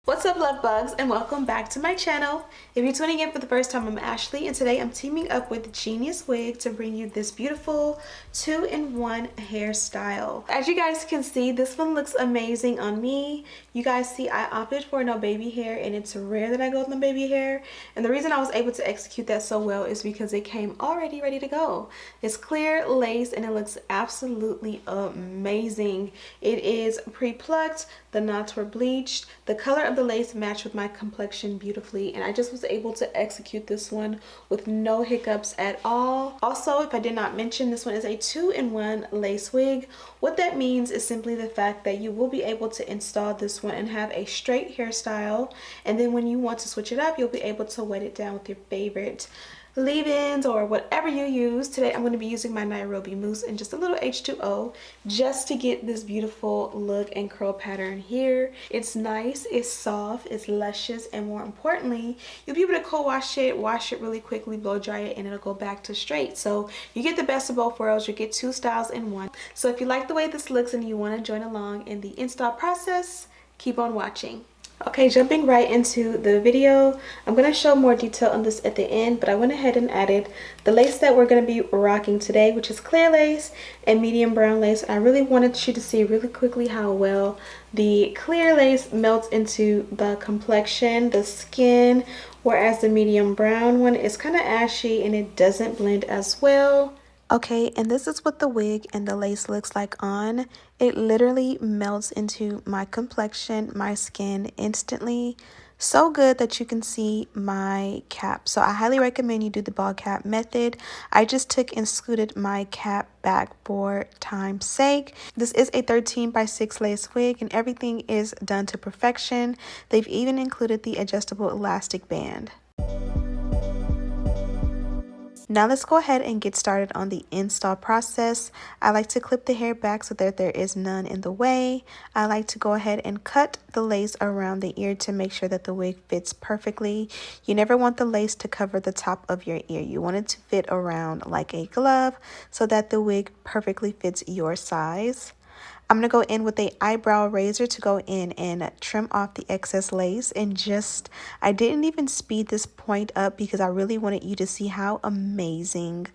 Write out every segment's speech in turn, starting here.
What's up, love bugs, and welcome back to my channel. If you're tuning in for the first time, I'm Ashley, and today I'm teaming up with Geniuswigs to bring you this beautiful 2-in-1 hairstyle. As you guys can see, this one looks amazing on me. You guys see I opted for no baby hair, and it's rare that I go with no baby hair, and the reason I was able to execute that so well is because it came already ready to go. It's clear lace and it looks absolutely amazing. It is pre-plucked, the knots were bleached, the color of the lace matched with my complexion beautifully, and I just was able to execute this one with no hiccups at all. Also, if I did not mention, this one is a 2-in-1 lace wig. What that means is simply the fact that you will be able to install this one and have a straight hairstyle, and then when you want to switch it up, you'll be able to wet it down with your favorite leave-ins or whatever you use. Today I'm going to be using my Nairobi mousse and just a little H2O just to get this beautiful look and curl pattern here. It's nice, it's soft, it's luscious, and more importantly, you'll be able to co-wash it, wash it really quickly, blow dry it, and it'll go back to straight. So you get the best of both worlds. You get two styles in one. So if you like the way this looks and you want to join along in the install process, keep on watching. Okay, jumping right into the video, I'm going to show more detail on this at the end, but I went ahead and added the lace that we're going to be rocking today, which is clear lace and medium brown lace. I really wanted you to see really quickly how well the clear lace melts into the complexion, the skin, whereas the medium brown one is kind of ashy and it doesn't blend as well. Okay, and this is what the wig and the lace looks like on. It literally melts into my complexion, my skin instantly. So good that you can see my cap. So I highly recommend you do the ball cap method. I just took and scooted my cap back for time's sake. This is a 13x6 lace wig and everything is done to perfection. They've even included the adjustable elastic band. Now let's go ahead and get started on the install process. I like to clip the hair back so that there is none in the way. I like to go ahead and cut the lace around the ear to make sure that the wig fits perfectly. You never want the lace to cover the top of your ear. You want it to fit around like a glove so that the wig perfectly fits your size. I'm going to go in with a eyebrow razor to go in and trim off the excess lace, and I didn't even speed this point up because I really wanted you to see how amazing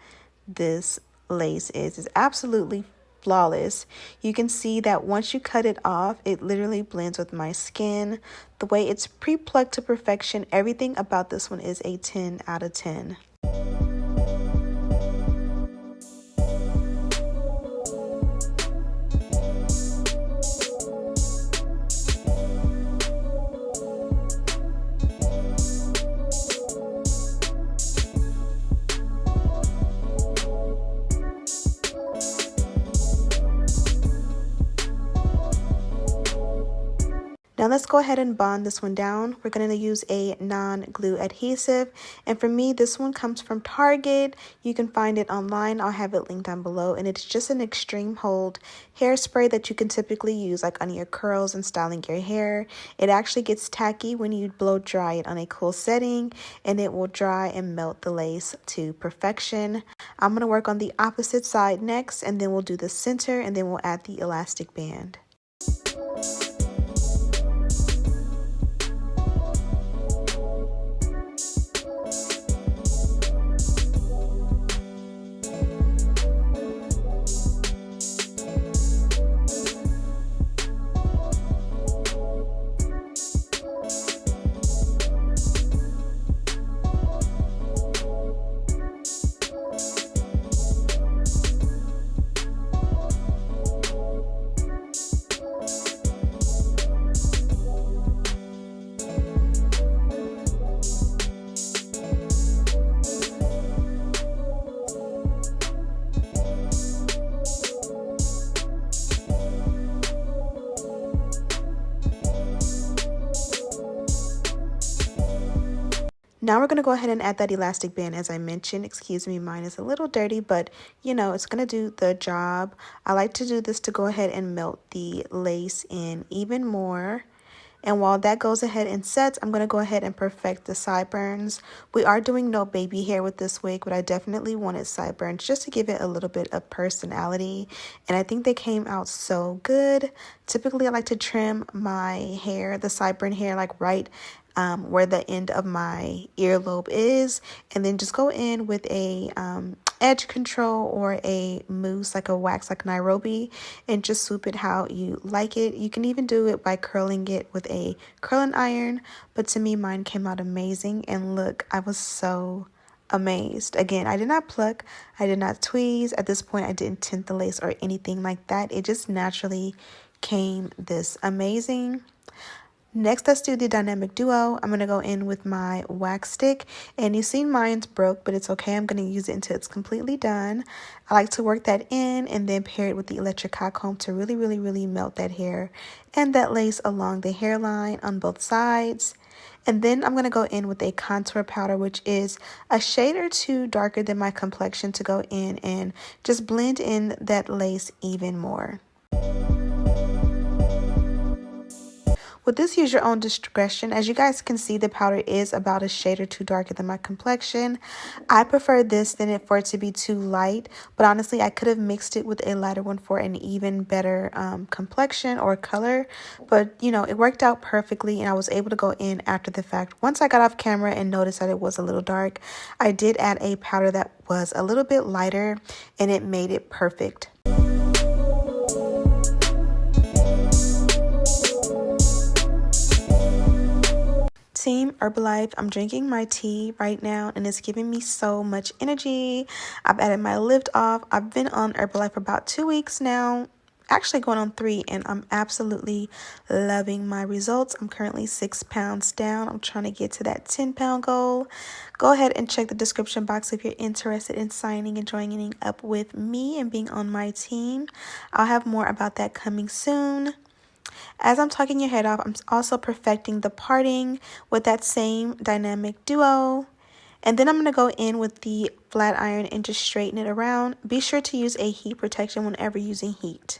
this lace is. It's absolutely flawless. You can see that once you cut it off, it literally blends with my skin. The way it's pre-plucked to perfection, everything about this one is a 10 out of 10. Now let's go ahead and bond this one down. We're going to use a non-glue adhesive, and for me this one comes from Target. You can find it online. I'll have it linked down below, and it's just an extreme hold hairspray that you can typically use like on your curls and styling your hair. It actually gets tacky when you blow dry it on a cool setting, and it will dry and melt the lace to perfection. I'm going to work on the opposite side next, and then we'll do the center, and then we'll add the elastic band. Now we're going to go ahead and add that elastic band as I mentioned. Excuse me, mine is a little dirty, but you know, it's going to do the job. I like to do this to go ahead and melt the lace in even more. And while that goes ahead and sets, I'm going to go ahead and perfect the sideburns. We are doing no baby hair with this wig, but I definitely wanted sideburns just to give it a little bit of personality. And I think they came out so good. Typically, I like to trim my hair, the sideburn hair, like right where the end of my earlobe is, and then just go in with a edge control or a mousse, like a wax, like Nairobi, and just swoop it how you like it. You can even do it by curling it with a curling iron, but to me mine came out amazing. And look, I was so amazed. Again, I did not pluck, I did not tweeze. At this point I didn't tint the lace or anything like that. It just naturally came this amazing. Next, let's do the dynamic duo. I'm going to go in with my wax stick, and you see mine's broke, but it's okay. I'm going to use it until it's completely done. I like to work that in and then pair it with the electric hot comb to really melt that hair and that lace along the hairline on both sides. And then I'm going to go in with a contour powder, which is a shade or two darker than my complexion, to go in and just blend in that lace even more. With this, use your own discretion. As you guys can see, the powder is about a shade or two darker than my complexion. I prefer this than for it to be too light, but honestly, I could have mixed it with a lighter one for an even better complexion or color. But, you know, it worked out perfectly, and I was able to go in after the fact. Once I got off camera and noticed that it was a little dark, I did add a powder that was a little bit lighter, and it made it perfect. Team Herbalife, I'm drinking my tea right now and it's giving me so much energy. I've added my lift off. I've been on Herbalife for about 2 weeks now, actually going on 3, and I'm absolutely loving my results. I'm currently 6 pounds down. I'm trying to get to that 10-pound goal. Go ahead and check the description box if you're interested in signing and joining up with me and being on my team. I'll have more about that coming soon. As I'm talking your head off, I'm also perfecting the parting with that same dynamic duo. And then I'm going to go in with the flat iron and just straighten it around. Be sure to use a heat protection whenever using heat.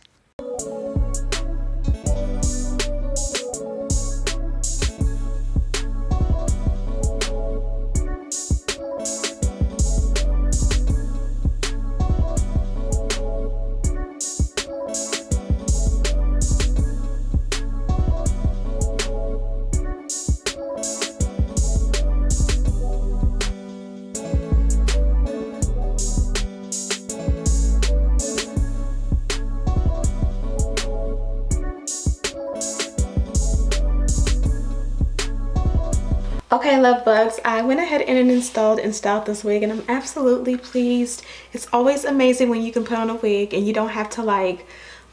Okay, love bugs, I went ahead and installed and styled this wig, and I'm absolutely pleased. It's always amazing when you can put on a wig and you don't have to like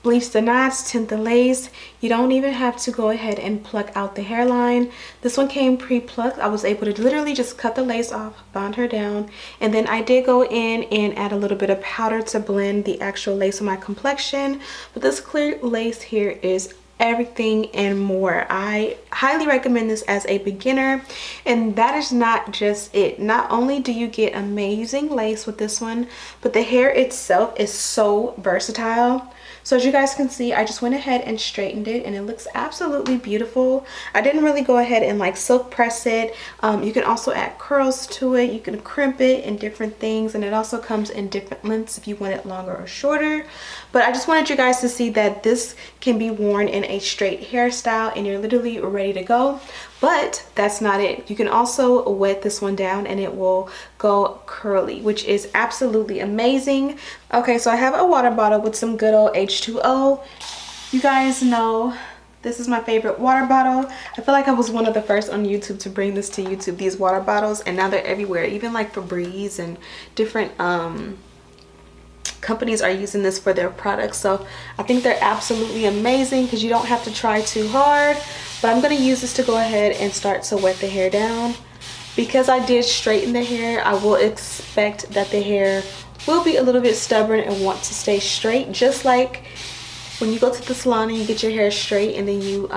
bleach the knots, tint the lace. You don't even have to go ahead and pluck out the hairline. This one came pre-plucked. I was able to literally just cut the lace off, bond her down, and then I did go in and add a little bit of powder to blend the actual lace on my complexion. But this clear lace here is everything and more. I highly recommend this as a beginner, and that is not just it. Not only do you get amazing lace with this one, but the hair itself is so versatile. So as you guys can see, I just went ahead and straightened it, and it looks absolutely beautiful. I didn't really go ahead and like silk press it. You can also add curls to it. You can crimp it and different things, and it also comes in different lengths if you want it longer or shorter. But I just wanted you guys to see that this can be worn in a straight hairstyle and you're literally ready to go. But that's not it. You can also wet this one down and it will go curly, which is absolutely amazing. Okay, so I have a water bottle with some good old H2O. You guys know this is my favorite water bottle. I feel like I was one of the first on YouTube to bring this to YouTube, these water bottles, and now they're everywhere. Even like Febreze and different companies are using this for their products. So I think they're absolutely amazing because you don't have to try too hard. But I'm going to use this to go ahead and start to wet the hair down. Because I did straighten the hair, I will expect that the hair will be a little bit stubborn and want to stay straight, just like when you go to the salon and you get your hair straight and then you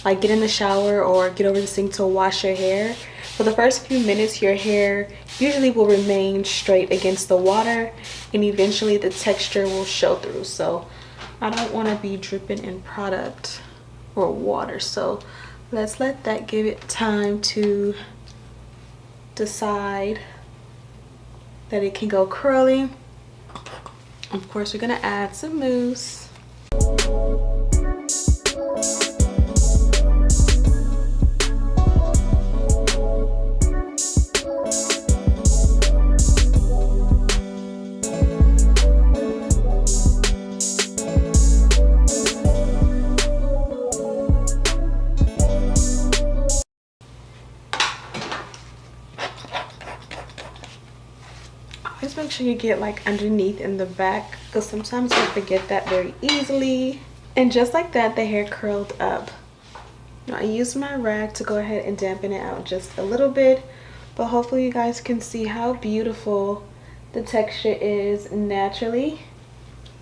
like get in the shower or get over the sink to wash your hair. For the first few minutes, your hair usually will remain straight against the water, and eventually the texture will show through. So I don't want to be dripping in product. or water. So let's let that give it time to decide that it can go curly. Of course, we're gonna add some mousse. Just make sure you get like underneath in the back, because sometimes we forget that very easily. And just like that, the hair curled up. Now I used my rag to go ahead and dampen it out just a little bit, but hopefully you guys can see how beautiful the texture is naturally.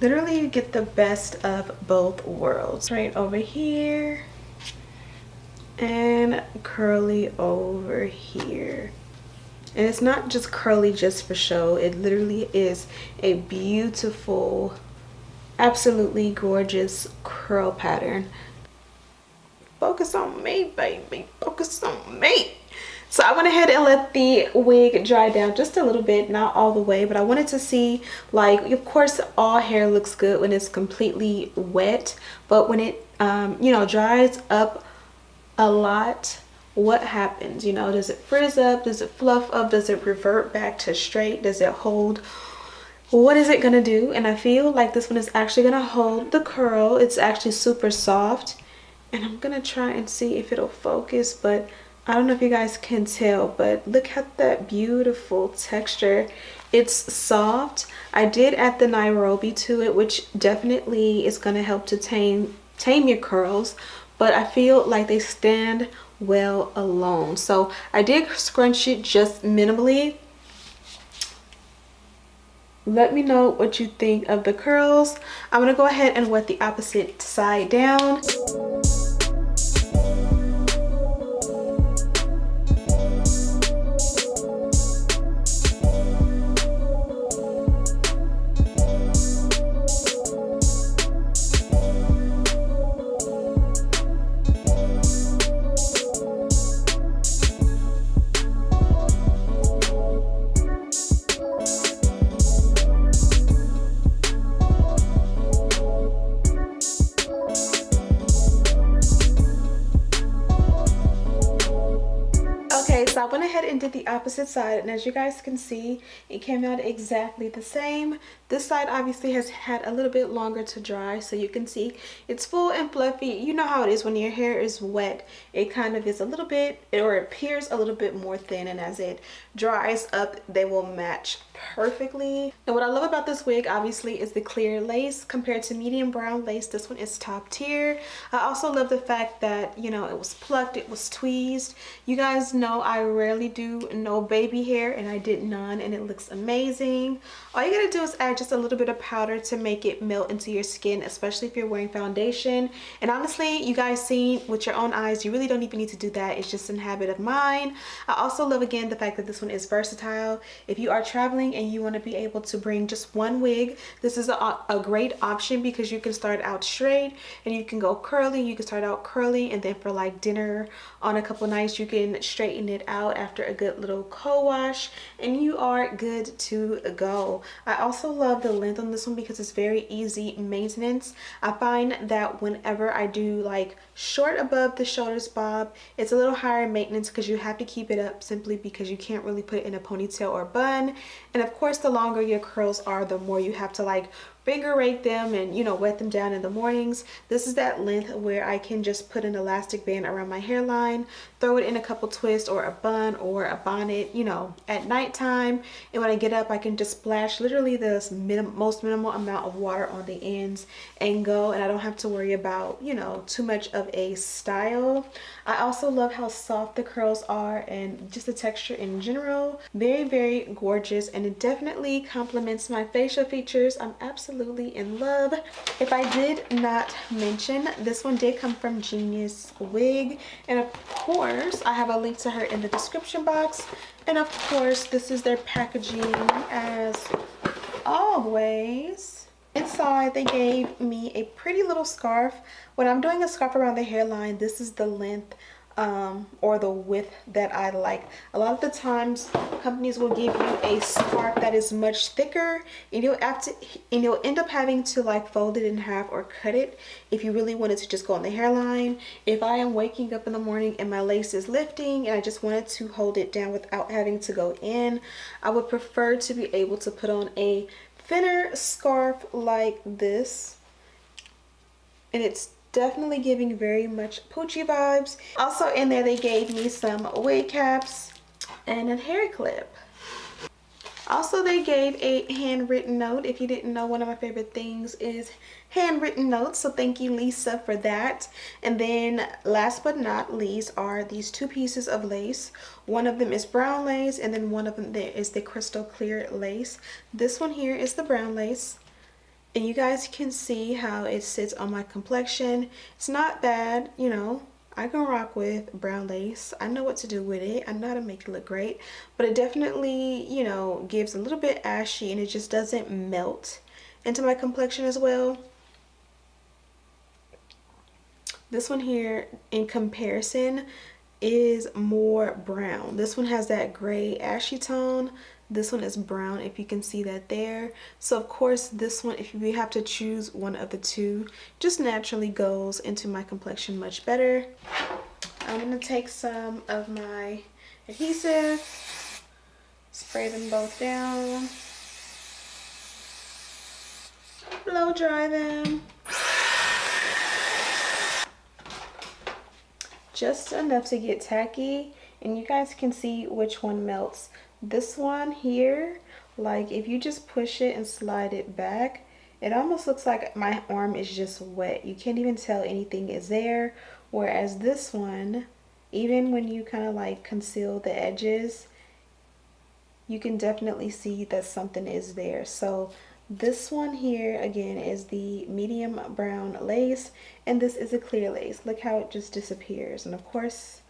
Literally, you get the best of both worlds. Right over here and curly over here. And it's not just curly just for show. It literally is a beautiful, absolutely gorgeous curl pattern. Focus on me, baby. Focus on me. So I went ahead and let the wig dry down just a little bit, not all the way, but I wanted to see, like, of course, all hair looks good when it's completely wet, but when it, you know, dries up a lot, what happens? You know, does it frizz up? Does it fluff up? Does it revert back to straight? Does it hold? What is it gonna do? And I feel like this one is actually gonna hold the curl. It's actually super soft, and I'm gonna try and see if it'll focus, but I don't know if you guys can tell, but look at that beautiful texture. It's soft. I did add the Nairobi to it, which definitely is gonna help to tame your curls, but I feel like they stand well alone. So I did scrunch it just minimally. Let me know what you think of the curls. I'm gonna go ahead and wet the opposite side down. So I went ahead and did the opposite side, and as you guys can see, it came out exactly the same. This side obviously has had a little bit longer to dry, so you can see it's full and fluffy. You know how it is when your hair is wet, it kind of is a little bit, or it appears a little bit more thin, and as it dries up, they will match perfectly. And what I love about this wig obviously is the clear lace compared to medium brown lace. This one is top tier. I also love the fact that, you know, it was plucked, it was tweezed. You guys know I rarely do no baby hair, and I did none, and it looks amazing. All you gotta do is add just a little bit of powder to make it melt into your skin, especially if you're wearing foundation. And honestly, you guys seen with your own eyes, you really don't even need to do that. It's just a habit of mine. I also love, again, the fact that this one is versatile. If you are traveling and you want to be able to bring just one wig, this is a great option, because you can start out straight and you can go curly. You can start out curly, and then for like dinner on a couple nights, you can straighten it out after a good little co-wash, and you are good to go. I also love the length on this one because it's very easy maintenance. I find that whenever I do like short above the shoulders bob, it's a little higher maintenance because you have to keep it up, simply because you can't really put it in a ponytail or bun. And of course, the longer your curls are, the more you have to like finger rake them and, you know, wet them down in the mornings. This is that length where I can just put an elastic band around my hairline, throw it in a couple twists or a bun or a bonnet, you know, at nighttime, and when I get up, I can just splash literally the most minimal amount of water on the ends and go, and I don't have to worry about, you know, too much of a style. I also love how soft the curls are and just the texture in general. Very, very gorgeous, and it definitely complements my facial features. I'm absolutely in love. If I did not mention, this one did come from Geniuswigs, and of course I have a link to her in the description box. And of course, this is their packaging as always. Inside, they gave me a pretty little scarf. When I'm doing a scarf around the hairline, this is the length or the width that I like. A lot of the times, companies will give you a scarf that is much thicker, and you'll end up having to like fold it in half or cut it if you really wanted to just go on the hairline. If I am waking up in the morning and my lace is lifting and I just wanted to hold it down without having to go in, I would prefer to be able to put on a thinner scarf like this, and it's definitely giving very much poochie vibes. Also in there, they gave me some wig caps and a hair clip. Also, they gave a handwritten note. If you didn't know, one of my favorite things is handwritten notes, so thank you, Lisa, for that. And then last but not least are these two pieces of lace. One of them is brown lace, and then one of them there is the crystal clear lace. This one here is the brown lace, and you guys can see how it sits on my complexion. It's not bad, you know. I can rock with brown lace. I know what to do with it. I know how to make it look great, but it definitely, you know, gives a little bit ashy, and it just doesn't melt into my complexion as well. This one here, in comparison, is more brown. This one has that gray ashy tone. This one is brown, if you can see that there. So of course this one, if you have to choose one of the two, just naturally goes into my complexion much better. I'm gonna take some of my adhesive, spray them both down, blow dry them. Just enough to get tacky, and you guys can see which one melts. This one here, like if you just push it and slide it back, it almost looks like my arm is just wet. You can't even tell anything is there. Whereas this one, even when you kind of like conceal the edges, you can definitely see that something is there. So this one here again is the medium brown lace, and this is a clear lace. Look how it just disappears. And of course,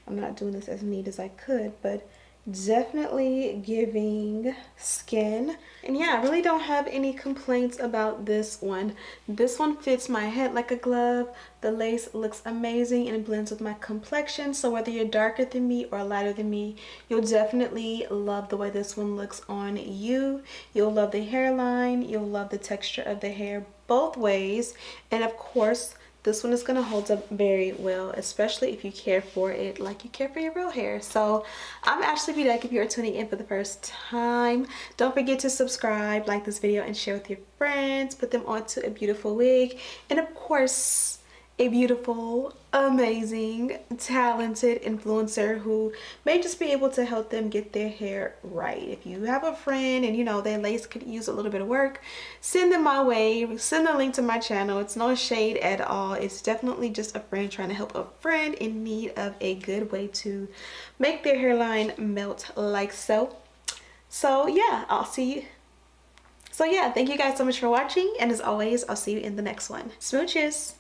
I'm not doing this as neat as I could, but definitely giving skin. And yeah, I really don't have any complaints about this one. This one fits my head like a glove. The lace looks amazing and it blends with my complexion, so whether you're darker than me or lighter than me, you'll definitely love the way this one looks on you. You'll love the hairline, you'll love the texture of the hair both ways, and of course this one is going to hold up very well, especially if you care for it like you care for your real hair. So I'm Ashley Bedeck. If you're tuning in for the first time, don't forget to subscribe, like this video, and share with your friends. Put them onto a beautiful wig, and of course a beautiful, amazing, talented influencer who may just be able to help them get their hair right. If you have a friend and you know their lace could use a little bit of work, send them my way. Send a link to my channel. It's no shade at all. It's definitely just a friend trying to help a friend in need of a good way to make their hairline melt like so. So yeah, I'll see you. So yeah, thank you guys so much for watching, and as always, I'll see you in the next one. Smooches!